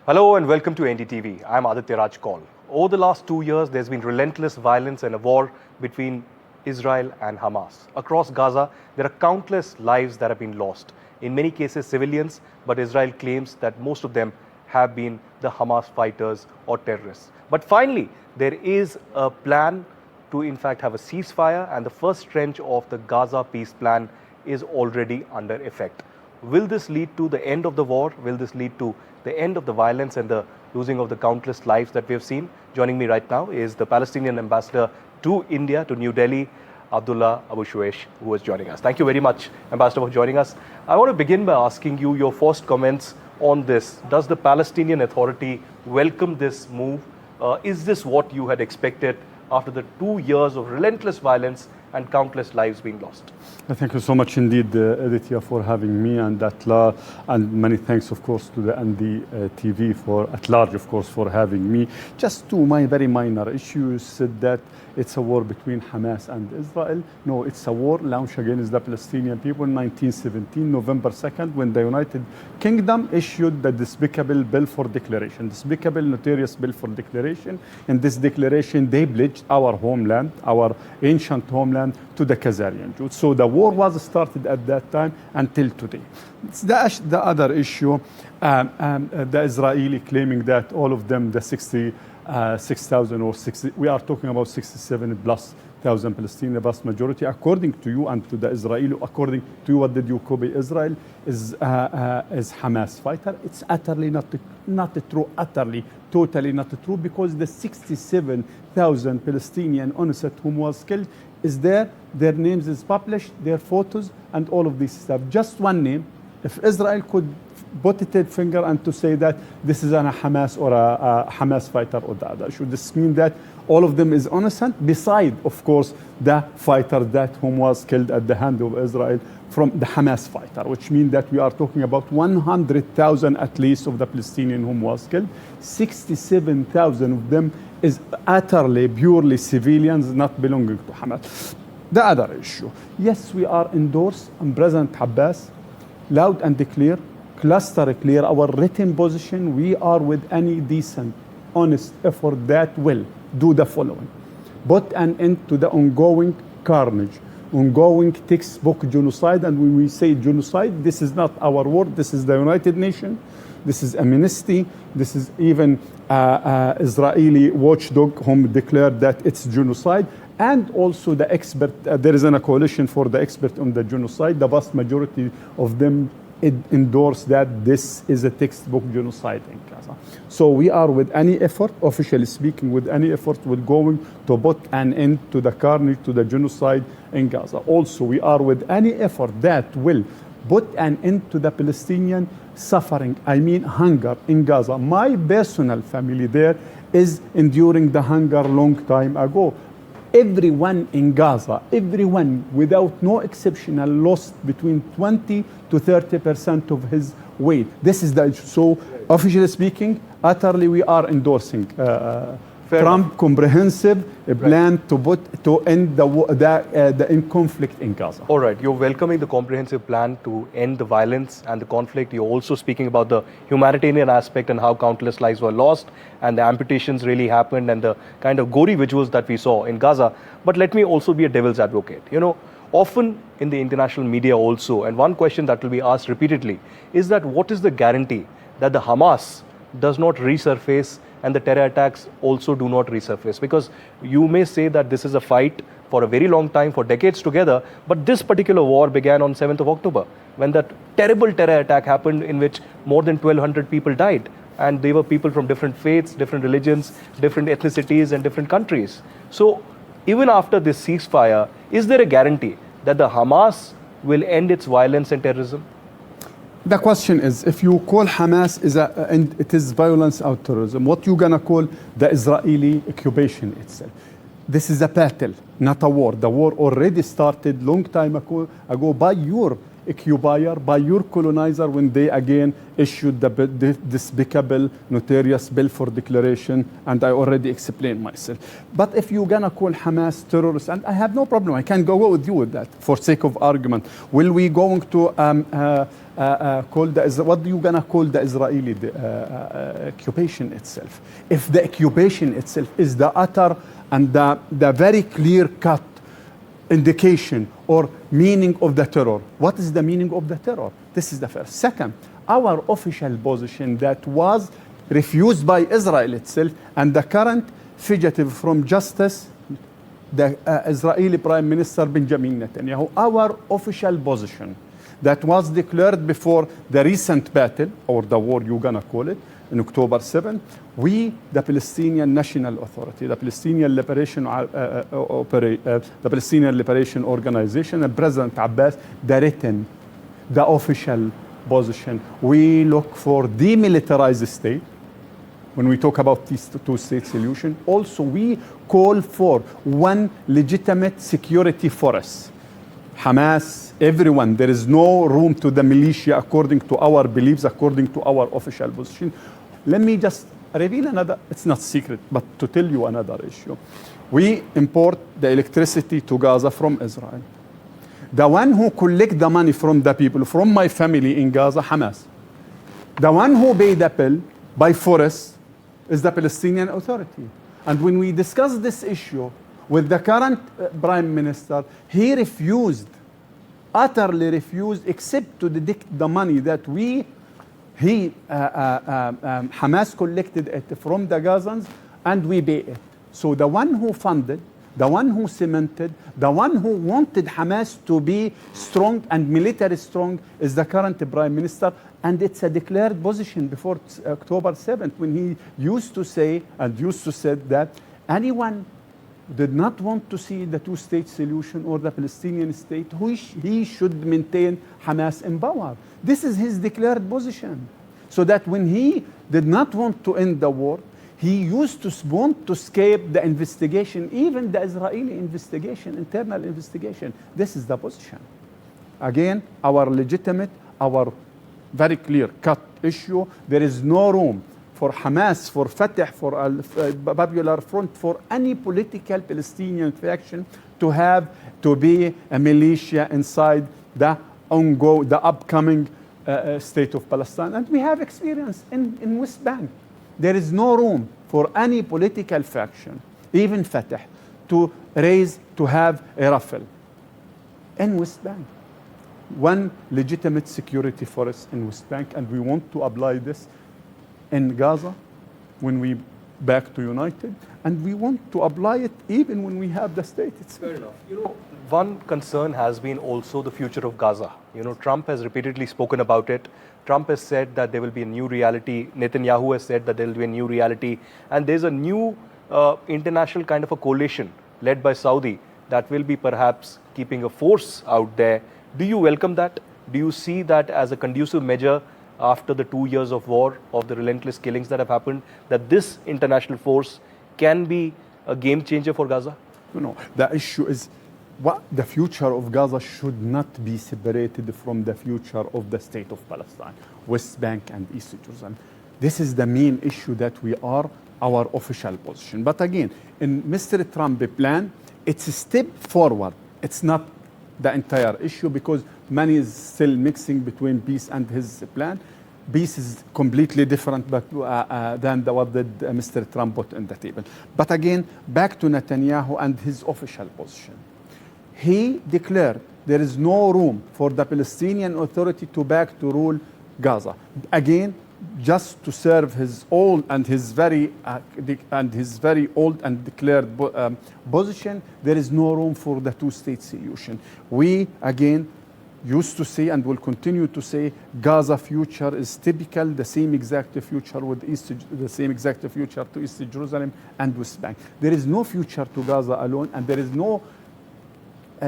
Hello and welcome to NDTV. I'm Aditya Raj Kaul. Over the last 2 years, there's been relentless violence and a war between Israel and Hamas. Across Gaza, there are countless lives that have been lost. In many cases, civilians, but Israel claims that most of them have been the Hamas fighters or terrorists. But finally, there is a plan to in fact have a ceasefire, and the first tranche of the Gaza peace plan is already under effect. Will this lead to the end of the war? Will this lead to the end of the violence and the losing of the countless lives that we have seen? Joining me right now is the Palestinian ambassador to India, to New Delhi, Abdullah Abu Shawesh, who is joining us. Thank you very much, Ambassador, for joining us. I want to begin by asking you your first comments on this. Does the Palestinian Authority welcome this move? Is this what you had expected after the 2 years of relentless violence and countless lives being lost? Thank you so much indeed, Aditya, for having me, and many thanks, of course, to the NDTV for at large, of course, for having me. Just two very minor issues. Said that it's a war between Hamas and Israel. No, it's a war launched against the Palestinian people in 1917, November 2nd, when the United Kingdom issued the despicable bill for declaration, despicable, notorious bill for declaration. In this declaration, they pledged our homeland, our ancient homeland, to the Khazarian Jews. So the war was started at that time until today. The other issue, the Israeli claiming that all of them, the 66,000 or 60, we are talking about 67 plus thousand Palestinian, vast majority, according to you and to the Israeli, according to you, what did you copy Israel, is Hamas fighter. It's utterly not true, utterly, totally not true, because the 67,000 Palestinian innocent whom was killed is there, their names is published, their photos, and all of this stuff. Just one name. If Israel could put a finger and to say that this is a Hamas or a Hamas fighter or the other, should this mean that all of them is innocent, beside, of course, the fighter that whom was killed at the hand of Israel from the Hamas fighter, which means that we are talking about 100,000 at least of the Palestinian whom was killed. 67,000 of them is utterly, purely civilians not belonging to Hamas. The other issue, yes, we are endorsed and President Abbas, loud and clear, cluster clear, our written position. We are with any decent, honest effort that will do the following: put an end to the ongoing carnage, ongoing textbook genocide. And when we say genocide, this is not our word, this is the United Nations, this is Amnesty, this is even Israeli watchdog whom declared that it's genocide. And also the expert, there is a coalition for the expert on the genocide. The vast majority of them endorse that this is a textbook genocide in Gaza. So we are with any effort, officially speaking, with any effort, we're going to put an end to the carnage, to the genocide in Gaza. Also, we are with any effort that will put an end to the Palestinian suffering, I mean hunger in Gaza. My personal family there is enduring the hunger long time ago. Everyone in Gaza, everyone without no exception, lost between 20 to 30% of his weight. This is the issue. So, officially speaking, utterly we are endorsing Trump comprehensive plan to end the conflict in Gaza. All right, you're welcoming the comprehensive plan to end the violence and the conflict. You're also speaking about the humanitarian aspect and how countless lives were lost and the amputations really happened and the kind of gory visuals that we saw in Gaza. But let me also be a devil's advocate. You know, often in the international media also, and one question that will be asked repeatedly is that what is the guarantee that the Hamas does not resurface and the terror attacks also do not resurface? Because you may say that this is a fight for a very long time, for decades together, but this particular war began on 7th of October, when that terrible terror attack happened in which more than 1,200 people died. And they were people from different faiths, different religions, different ethnicities and different countries. So even after this ceasefire, is there a guarantee that the Hamas will end its violence and terrorism? The question is, if you call Hamas and it is violence or terrorism, what you gonna call the Israeli occupation itself? This is a battle, not a war. The war already started long time ago by your occupier, by your colonizer, when they again issued the despicable, notorious bill for declaration, and I already explained myself. But if you're gonna call Hamas terrorists, and I have no problem, I can go with you with that for sake of argument. Will we going to call what do you gonna call the Israeli occupation itself? If the occupation itself is the utter and the very clear-cut indication or meaning of the terror, what is the meaning of the terror? This is the first. Second, our official position that was refused by Israel itself and the current fugitive from justice, the Israeli Prime Minister Benjamin Netanyahu, our official position that was declared before the recent battle, or the war you're gonna call it, in October 7, we, the Palestinian National Authority, the Palestinian Liberation Organization, and President Abbas, the official position. We look for demilitarized state. When we talk about this two-state solution, also we call for one legitimate security force. Hamas, everyone, there is no room to the militia according to our beliefs, according to our official position. Let me just reveal another, it's not secret, but to tell you another issue. We import the electricity to Gaza from Israel. The one who collect the money from the people, from my family in Gaza, Hamas. The one who pay the bill by force is the Palestinian Authority. And when we discuss this issue with the current Prime Minister, he refused, utterly refused, except to deduct the money that Hamas collected it from the Gazans and we pay it. So the one who funded, the one who cemented, the one who wanted Hamas to be strong and military strong is the current Prime Minister. And it's a declared position before October 7th when he used to say that anyone did not want to see the two-state solution or the Palestinian state, he should maintain Hamas in power. This is his declared position. So that when he did not want to end the war, he used to want to escape the investigation, even the Israeli investigation, internal investigation. This is the position. Again, our legitimate, our very clear-cut issue. There is no room for Hamas, for Fatah, for Popular Front, for any political Palestinian faction to be a militia inside the upcoming state of Palestine. And we have experience in West Bank. There is no room for any political faction, even Fatah, to have a rifle in West Bank. One legitimate security force in West Bank, and we want to apply this in Gaza when we back to United, and we want to apply it even when we have the state. It's fair enough. One concern has been also the future of Gaza. Trump has repeatedly spoken about it. Trump has said that there will be a new reality. Netanyahu has said that there will be a new reality. And there's a new international kind of a coalition led by Saudi that will be perhaps keeping a force out there. Do you welcome that? Do you see that as a conducive measure after the 2 years of war, of the relentless killings that have happened, that this international force can be a game changer for Gaza? The issue is the future of Gaza should not be separated from the future of the state of Palestine, West Bank and East Jerusalem. This is the main issue that our official position. But again, in Mr. Trump's plan, it's a step forward. It's not the entire issue because money is still mixing between peace and his plan. Peace is completely different than what Mr. Trump put on the table. But again, back to Netanyahu and his official position. He declared there is no room for the Palestinian Authority to rule Gaza. Again, just to serve his old and his very old and declared position, there is no room for the two-state solution. We again used to say and will continue to say Gaza future is typical, the same exact future to East Jerusalem and West Bank. There is no future to Gaza alone, and there is no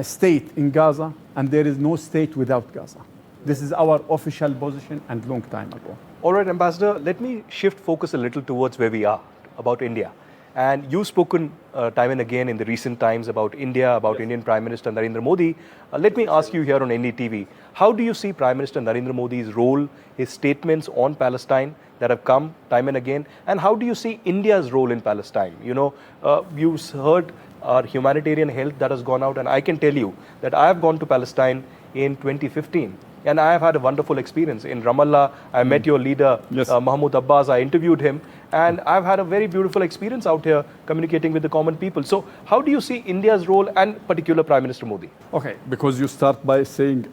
state in Gaza, and there is no state without Gaza. This is our official position and long time ago. All right, Ambassador, let me shift focus a little towards where we are, about India. And you've spoken time and again in the recent times about India, about Indian Prime Minister Narendra Modi. Let me ask you here on NDTV, how do you see Prime Minister Narendra Modi's role, his statements on Palestine that have come time and again, and how do you see India's role in Palestine? You've heard our humanitarian help that has gone out, and I can tell you that I have gone to Palestine in 2015. And I have had a wonderful experience. In Ramallah, I met your leader, Yes. Mahmoud Abbas. I interviewed him. And I've had a very beautiful experience out here communicating with the common people. So how do you see India's role and particular Prime Minister Modi? Okay, because you start by saying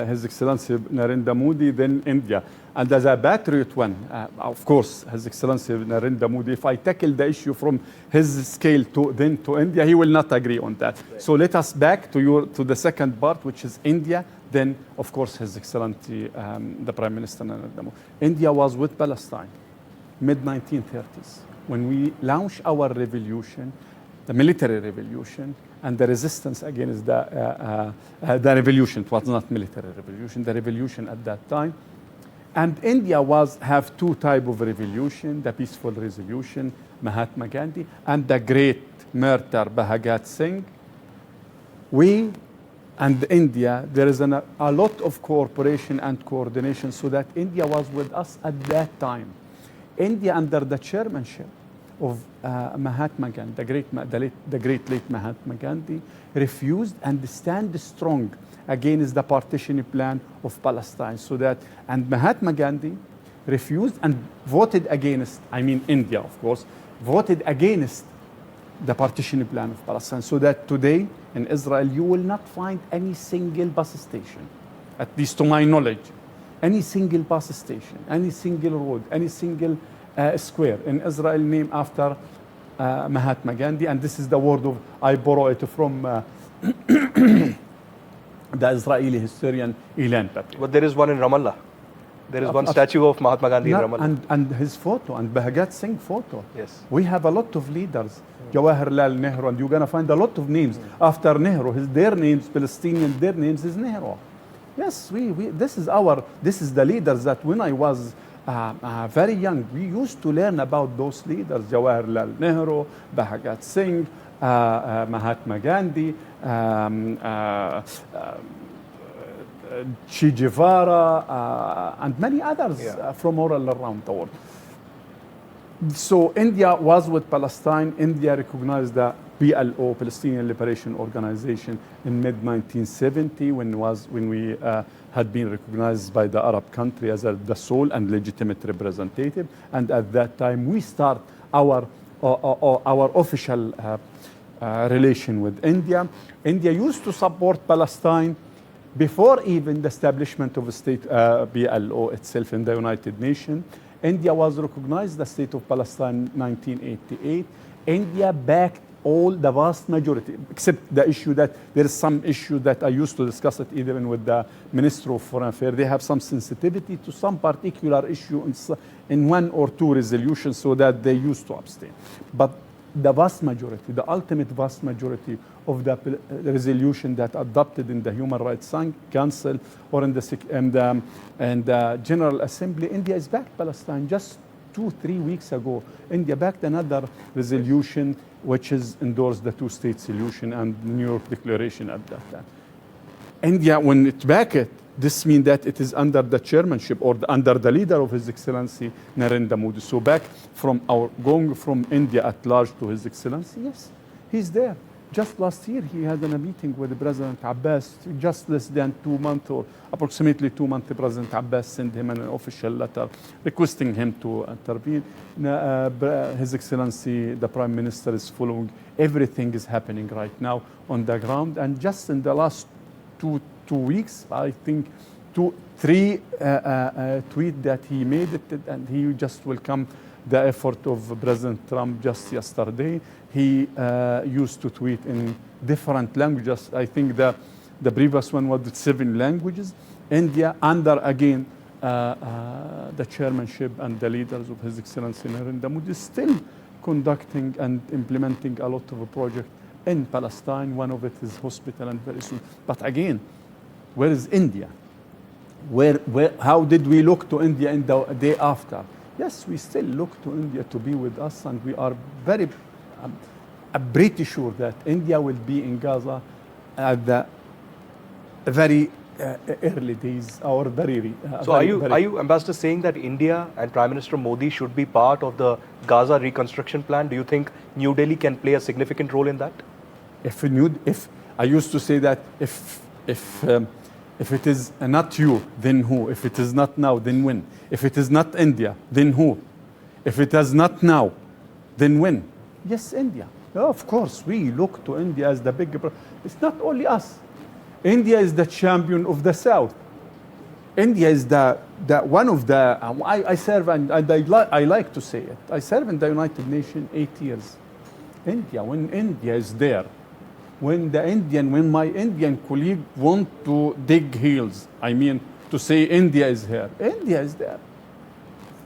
His Excellency Narendra Modi, then India. And as a patriot one, of course, His Excellency Narendra Modi, if I tackle the issue from his scale to India, he will not agree on that. Right. So let us back to the second part, which is India. Then, of course, His Excellency, the Prime Minister Narendra Modi. India was with Palestine, mid-1930s, when we launched our revolution, the military revolution, and the resistance against the revolution. It was not military revolution, the revolution at that time. And India have two types of revolution, the peaceful resolution, Mahatma Gandhi, and the great martyr, Bhagat Singh. We and India, there is a lot of cooperation and coordination, so that India was with us at that time. India, under the chairmanship of Mahatma Gandhi, the great late Mahatma Gandhi, refused and stand strong against the partition plan of Palestine. And Mahatma Gandhi refused and voted against, India, of course, voted against the partition plan of Palestine. So that today in Israel, you will not find any single bus station, at least to my knowledge, any single bus station, any single road, any single square in Israel named after Mahatma Gandhi. And this is the word of, I borrow it from the Israeli historian Ilan Papi. But there is one in Ramallah. There is one statue of Mahatma Gandhi in Ramallah. And his photo, and Bhagat Singh photo. Yes. We have a lot of leaders, Jawaharlal Nehru, and you're going to find a lot of names after Nehru. Their names, Palestinian, their names is Nehru. Yes, this is the leaders that when I was very young, we used to learn about those leaders, Jawaharlal Nehru, Bhagat Singh, Mahatma Gandhi, Che Guevara, and many others from all around the world. So India was with Palestine. India recognized the PLO, Palestinian Liberation Organization, in mid-1970 when we had been recognized by the Arab country as the sole and legitimate representative. And at that time, we start our official relation with India. India used to support Palestine before even the establishment of a state, PLO itself in the United Nations. India was recognized the state of Palestine in 1988. India backed all the vast majority, except the issue that there is some issue that I used to discuss it even with the Minister of Foreign Affairs. They have some sensitivity to some particular issue in one or two resolutions, so that they used to abstain. But the vast majority, the ultimate vast majority of the resolution that adopted in the Human Rights Council or in the General Assembly, India is backed Palestine. Just 2-3 weeks ago, India backed another resolution which is endorsed the two-state solution and the New York Declaration at that time. India, when it backed it, this means that it is under the chairmanship or under the leader of His Excellency Narendra Modi. So going from India at large to His Excellency, yes, he's there. Just last year, he had a meeting with President Abbas. Just less than 2 months, or approximately 2 months, President Abbas sent him an official letter requesting him to intervene. His Excellency, the Prime Minister, is following. Everything is happening right now on the ground. And just in the last two weeks, I think 3 tweets that he made it, and he just welcomed the effort of President Trump just yesterday. He used to tweet in different languages. I think the previous one was 7 languages. India, under again the chairmanship and the leaders of His Excellency Narendra Modi, is still conducting and implementing a lot of projects in Palestine. One of it is hospital, and very soon. But again, where is India? How did we look to India in the day after? Yes, we still look to India to be with us, and we are pretty sure that India will be in Gaza at the very early days, or very. So, are you, Ambassador, saying that India and Prime Minister Modi should be part of the Gaza reconstruction plan? Do you think New Delhi can play a significant role in that? If I used to say that if If it is not you, then who? If it is not now, then when? If it is not India, then who? If it is not now, then when? Yes, India. Of course, we look to India as the big brother. It's not only us. India is the champion of the South. India is the one of the, I serve, and I like to say it, I serve in the United Nations 8 years. India, when India is there, when my Indian colleague want to dig heels, I mean to say India is here, India is there.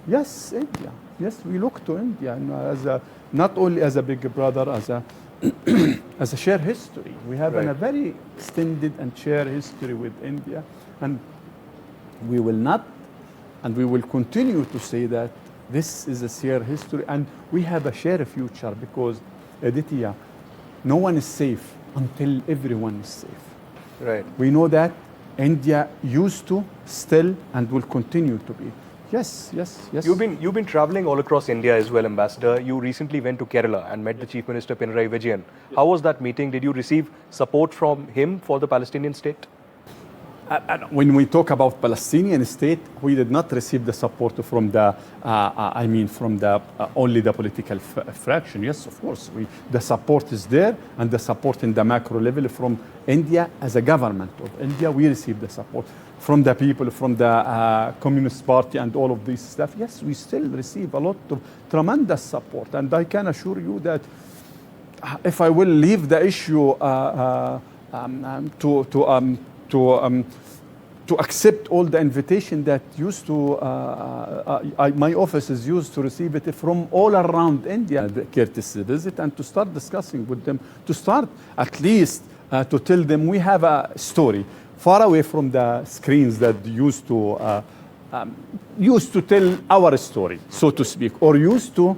Yes, India. Yes, we look to India as a, not only as a big brother, as a as a shared history. We have a very extended and shared history with India, and we will not, and we will continue to say that this is a shared history, and we have a shared future, because Aditya, no one is safe until everyone is safe. Right. We know that India used to, still, and will continue to be. Yes, yes, yes. You've been traveling all across India as well, Ambassador. You recently went to Kerala and met the Chief Minister Pinarayi Vijayan. How was that meeting? Did you receive support from him for the Palestinian state? When we talk about Palestinian state, we did not receive the support from the, only the political fraction. Yes, of course, the support is there, and the support in the macro level from India as a government of India, we received the support from the people, from the Communist Party and all of this stuff. Yes, we still receive a lot of tremendous support, and I can assure you that if I will leave the issue to accept all the invitation that used to, my office is used to receive it from all around India, the courtesy visit, and to start discussing with them, to start at least to tell them we have a story far away from the screens that used to tell our story, so to speak, or used to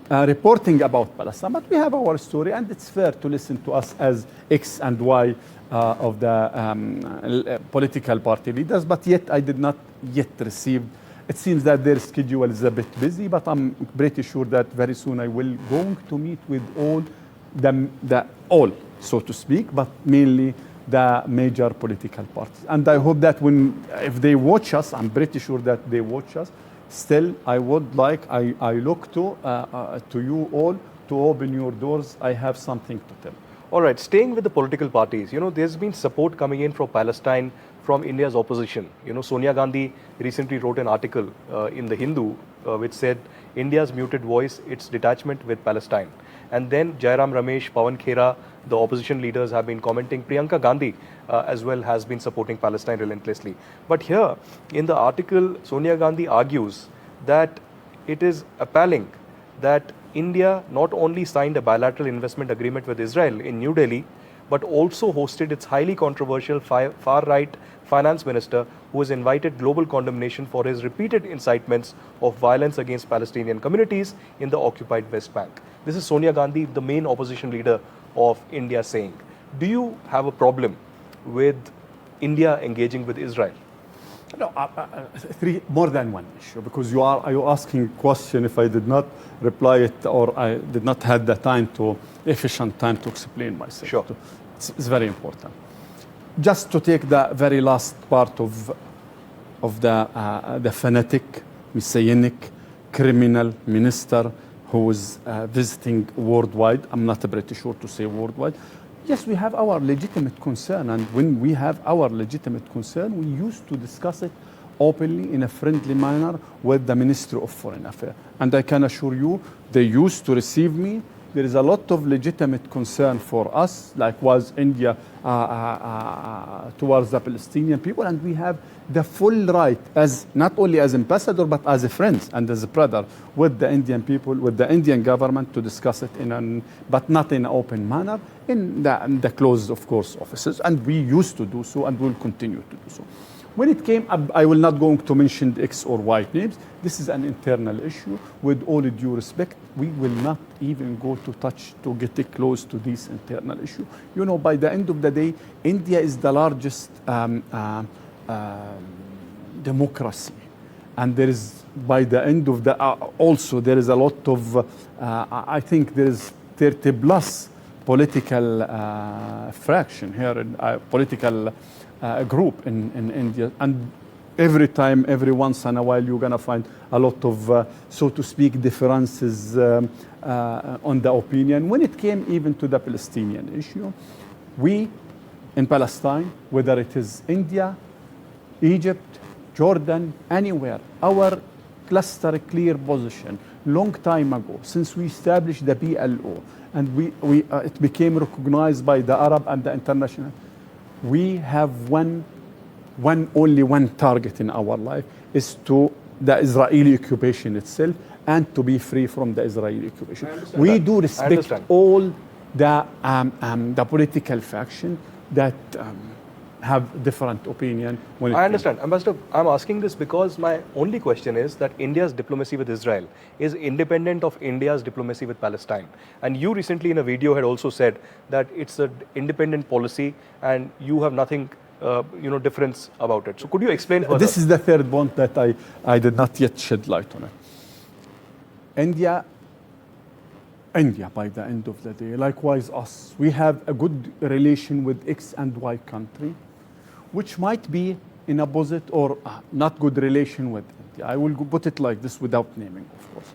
reporting about Palestine. But we have our story, and it's fair to listen to us as X and Y of the political party leaders, but yet I did not yet receive. It seems that their schedule is a bit busy, but I'm pretty sure that very soon I will going to meet with all all, so to speak, but mainly the major political parties. And I hope that if they watch us, I'm pretty sure that they watch us. Still, I would like, I look to you all to open your doors. I have something to tell. All right, staying with the political parties, there's been support coming in for Palestine from India's opposition. Sonia Gandhi recently wrote an article in the Hindu which said India's muted voice, its detachment with Palestine. And then Jairam Ramesh, Pawan Khera, the opposition leaders have been commenting. Priyanka Gandhi as well has been supporting Palestine relentlessly. But here in the article, Sonia Gandhi argues that it is appalling that India not only signed a bilateral investment agreement with Israel in New Delhi, but also hosted its highly controversial far-right finance minister, who has invited global condemnation for his repeated incitements of violence against Palestinian communities in the occupied West Bank. This is Sonia Gandhi, the main opposition leader of India, saying. Do you have a problem with India engaging with Israel? No, more than one issue, because you are asking a question. If I did not reply it, or I did not have the efficient time to explain myself. Sure. It's very important. Just to take the very last part of the fanatic, messianic, criminal minister who is visiting worldwide. I'm not pretty sure to say worldwide. Yes, we have our legitimate concern, and when we have our legitimate concern, we used to discuss it openly in a friendly manner with the Ministry of Foreign Affairs. And I can assure you, they used to receive me. There is a lot of legitimate concern for us, like was India towards the Palestinian people, and we have the full right, as not only as ambassador, but as a friend and as a brother with the Indian people, with the Indian government, to discuss it but not in an open manner, in the closed, of course, offices. And we used to do so, and will continue to do so. When it came up, I will not going to mention the X or Y names. This is an internal issue. With all due respect, we will not even go to get close to this internal issue. By the end of the day, India is the largest democracy. And there is, by the end of the, also there is a lot of, I think there is 30 plus political fraction here, political group in India. And every time, every once in a while, you're going to find a lot of, so to speak, differences on the opinion. When it came even to the Palestinian issue, we in Palestine, whether it is India, Egypt, Jordan, anywhere, our cluster clear position long time ago, since we established the PLO, and it became recognized by the Arab and the international, we have only one target in our life, is to the Israeli occupation itself and to be free from the Israeli occupation. We do respect all the political faction that have different opinion. I understand. Ambassador, I'm asking this because my only question is that India's diplomacy with Israel is independent of India's diplomacy with Palestine. And you recently in a video had also said that it's an independent policy and you have nothing difference about it. So could you explain further? This is the third point that I did not yet shed light on it. India, by the end of the day, likewise us, we have a good relation with X and Y country, which might be in opposite or not good relation with India. I will put it like this without naming, of course.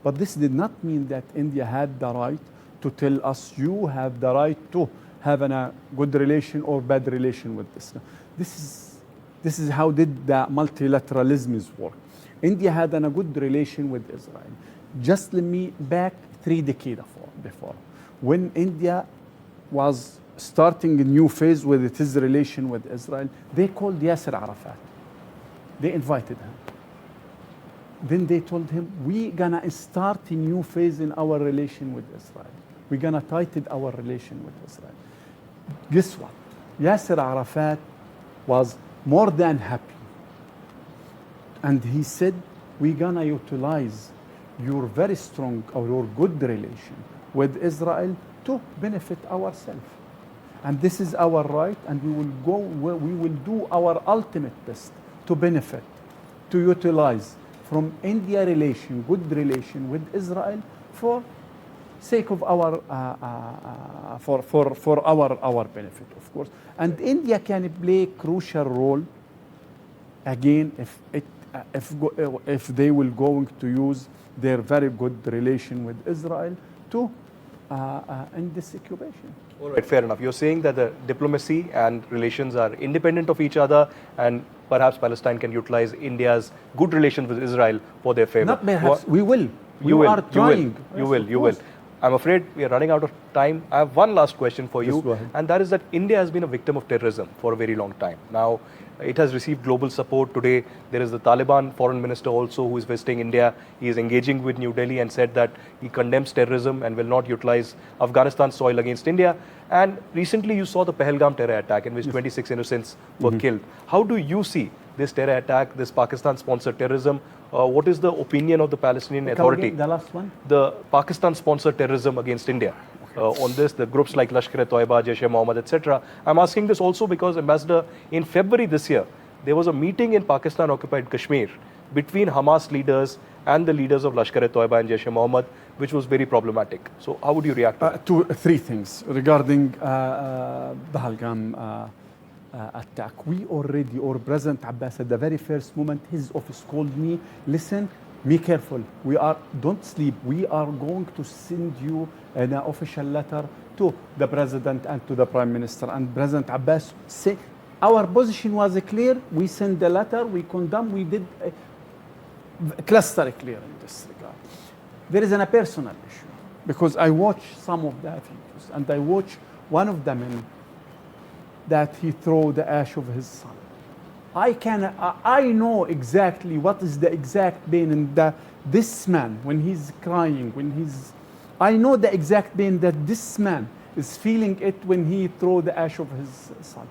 But this did not mean that India had the right to tell us, you have the right to have a good relation or bad relation with this. This is how did the multilateralism work. India had a good relation with Israel. Just let me back 3 decades before, when India was starting a new phase with its relation with Israel, they called Yasser Arafat. They invited him. Then they told him, we're gonna start a new phase in our relation with Israel. We're gonna tighten our relation with Israel. Guess what? Yasser Arafat was more than happy. And he said, we're gonna utilize your very strong or your good relation with Israel to benefit ourselves. And this is our right, and we will do our ultimate best to benefit, to utilize from India relation, good relation with Israel for sake of our for our benefit, of course. And India can play a crucial role again if they will going to use their very good relation with Israel to end this occupation. All right, fair enough. You're saying that the diplomacy and relations are independent of each other, and perhaps Palestine can utilize India's good relations with Israel for their favor. Not perhaps, we will. You will. Are trying. You will. I'm afraid we are running out of time. I have one last question for you, and that is that India has been a victim of terrorism for a very long time. Now, it has received global support. Today, there is the Taliban foreign minister also who is visiting India. He is engaging with New Delhi and said that he condemns terrorism and will not utilize Afghanistan's soil against India. And recently, you saw the Pahalgam terror attack in which 26 innocents were killed. How do you see this terror attack, this Pakistan-sponsored terrorism? What is the opinion of the Palestinian Authority? The last one? The Pakistan-sponsored terrorism against India. On this, the groups like Lashkar-e-Toiba, Jaish-e-Mohammed, etc. I'm asking this also because, Ambassador, in February this year, there was a meeting in Pakistan-occupied Kashmir between Hamas leaders and the leaders of Lashkar-e-Toiba and Jaish-e-Mohammed, which was very problematic. So how would you react to that? 3 things regarding Pahalgam attack. We already, or President Abbas at the very first moment, his office called me, listen, be careful, don't sleep, we are going to send you an official letter to the President and to the Prime Minister. And President Abbas said, our position was clear, we sent the letter, we condemn, we did cluster clear in this regard. There is a personal issue, because I watched some of the videos, and I watched one of the men that he threw the ash of his son. I know exactly what is the exact pain in this man when he's crying, I know the exact pain that this man is feeling it when he threw the ash of his son.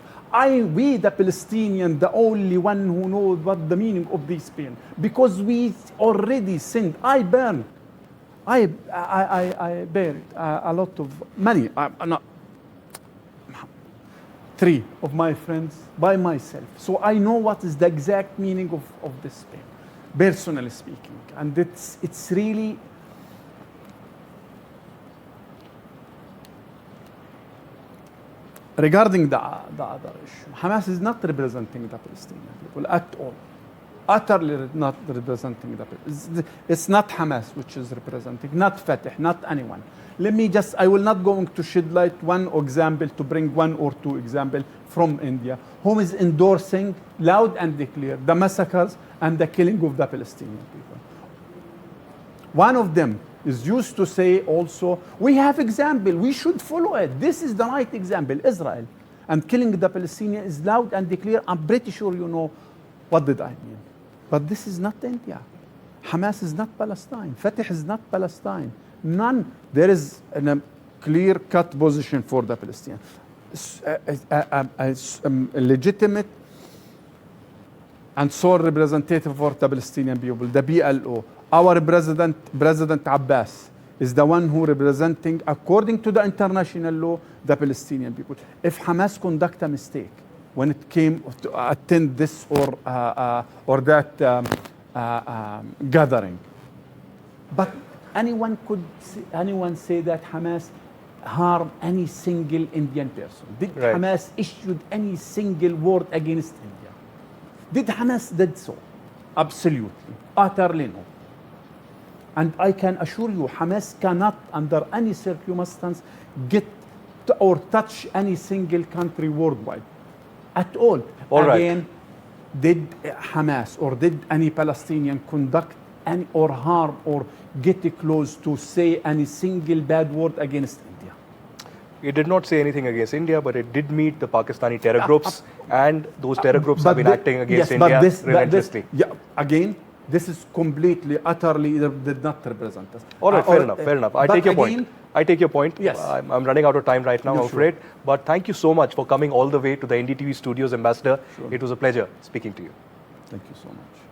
We, the Palestinian, the only one who knows what the meaning of this pain, because we already sinned. I buried a lot of money. Not 3 of my friends by myself. So I know what is the exact meaning of this pain, personally speaking. And it's really, regarding the other issue, Hamas is not representing the Palestinian people at all. Utterly not representing the people. It's not Hamas which is representing, not Fatah, not anyone. I will not going to shed light one example, to bring one or two examples from India, whom is endorsing loud and clear the massacres and the killing of the Palestinian people. One of them is used to say also, we have example, we should follow it. This is the right example, Israel. And killing the Palestinian is loud and clear. I'm pretty sure you know what did I mean. But this is not India. Hamas is not Palestine. Fatah is not Palestine. None. There is a clear-cut position for the Palestinians. A legitimate and sole representative for the Palestinian people, the PLO. Our President Abbas, is the one who representing, according to the international law, the Palestinian people. If Hamas conduct a mistake when it came to attend this or that gathering, but anyone say that Hamas harm any single Indian person? Did Hamas issued any single word against India? Did Hamas did so? Absolutely, utterly no. And I can assure you, Hamas cannot, under any circumstance, get to or touch any single country worldwide at all. Again, did Hamas or did any Palestinian conduct any or harm or get close to say any single bad word against India? It did not say anything against India, but it did meet the Pakistani terror groups, and those terror groups have been acting against India relentlessly. Again, this is completely, utterly did not represent us. All right, fair enough. I take your point. I take your point. Yes. I'm running out of time right now, I'm afraid. But thank you so much for coming all the way to the NDTV studios, Ambassador. It was a pleasure speaking to you. Thank you so much.